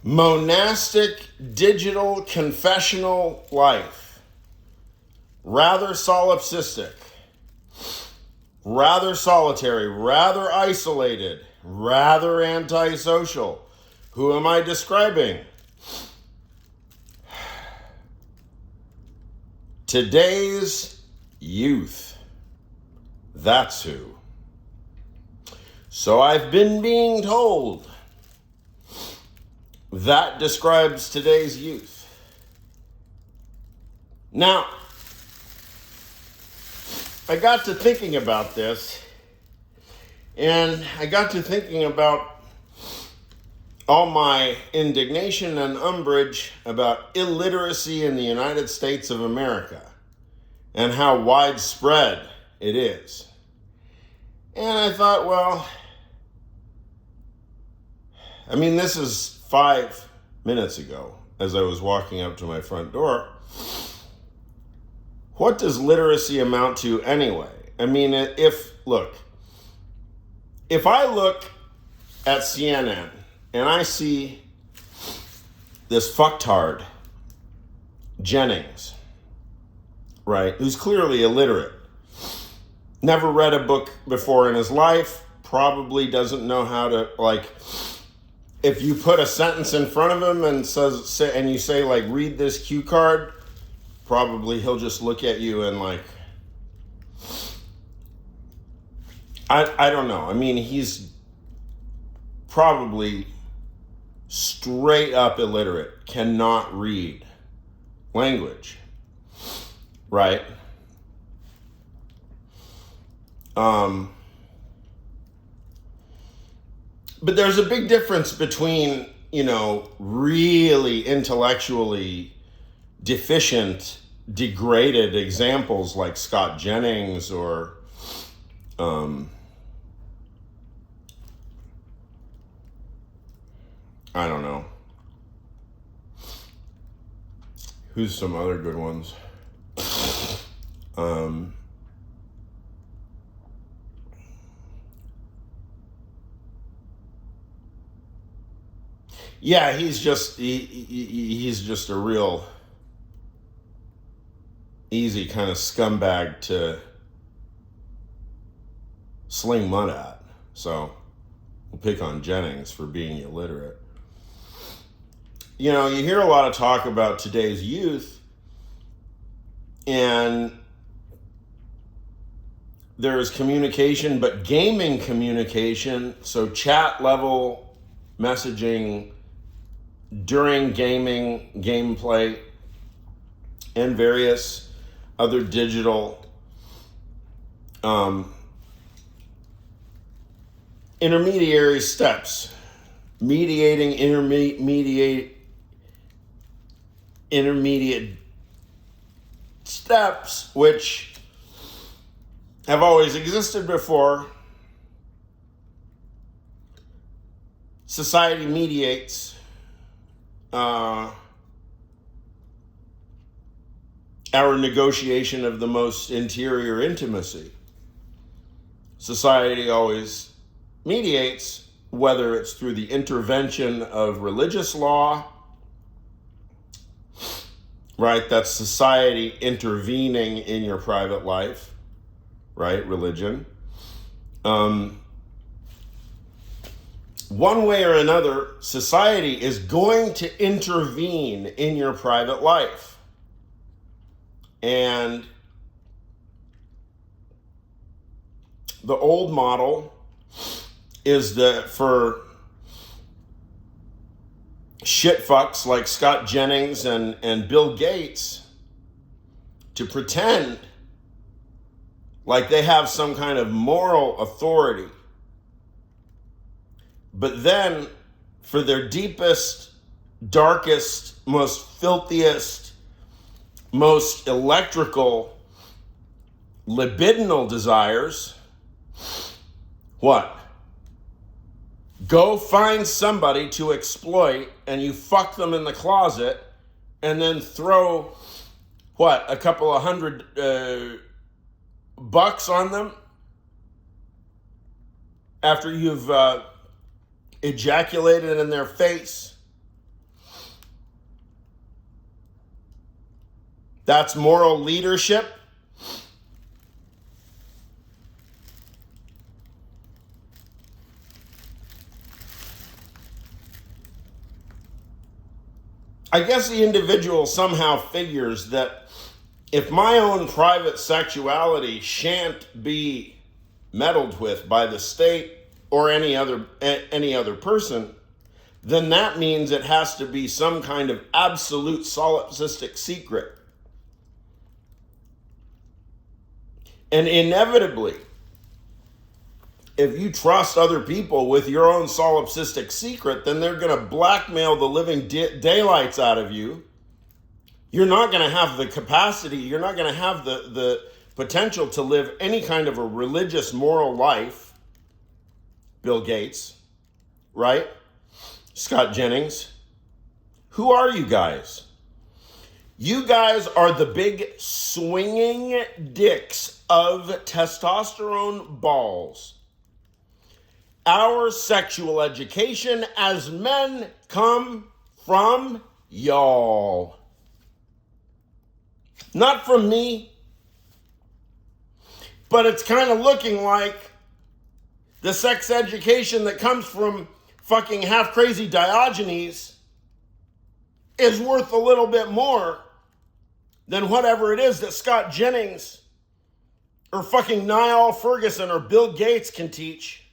Monastic digital confessional life. Rather solipsistic. Rather solitary. Rather isolated. Rather antisocial. Who am I describing? Today's youth. That's who. So I've been being told that describes today's youth. Now, I got to thinking about this, and I got to thinking about all my indignation and umbrage about illiteracy in the United States of America and how widespread it is. And I thought, well, this is 5 minutes ago as I was walking up to my front door. What does literacy amount to anyway? If I look at CNN and I see this fucktard, Jennings, right, who's clearly illiterate, never read a book before in his life, probably doesn't know how to, if you put a sentence in front of him and you say, read this cue card, probably he'll just look at you and I don't know. He's probably straight up illiterate, cannot read language, right? But there's a big difference between, really intellectually deficient, degraded examples like Scott Jennings or I don't know. Who's some other good ones? Yeah, he's just a real easy kind of scumbag to sling mud at. So we'll pick on Jennings for being illiterate. You hear a lot of talk about today's youth, and there's communication, but gaming communication, so chat level messaging during gaming, gameplay, and various other digital intermediary steps, mediating intermediate steps, which have always existed before. Society mediates our negotiation of the most interior intimacy. Society always mediates, whether it's through the intervention of religious law, right? That's society intervening in your private life, right? Religion. One way or another, society is going to intervene in your private life. And the old model is that for shitfucks like Scott Jennings and Bill Gates to pretend like they have some kind of moral authority, but then for their deepest, darkest, most filthiest, most electrical, libidinal desires, what? Go find somebody to exploit and you fuck them in the closet and then throw, what, a couple of $100 bucks on them after you've ejaculated in their face That's moral leadership. I guess the individual somehow figures that if my own private sexuality shan't be meddled with by the state or any other person, then that means it has to be some kind of absolute solipsistic secret. And inevitably, if you trust other people with your own solipsistic secret, then they're going to blackmail the living daylights out of you. You're not going to have the capacity, you're not going to have the potential to live any kind of a religious, moral life. Bill Gates, right? Scott Jennings. Who are you guys? You guys are the big swinging dicks of testosterone balls. Our sexual education as men come from y'all. Not from me. But it's kind of looking like the sex education that comes from fucking half-crazy Diogenes is worth a little bit more than whatever it is that Scott Jennings or fucking Niall Ferguson or Bill Gates can teach.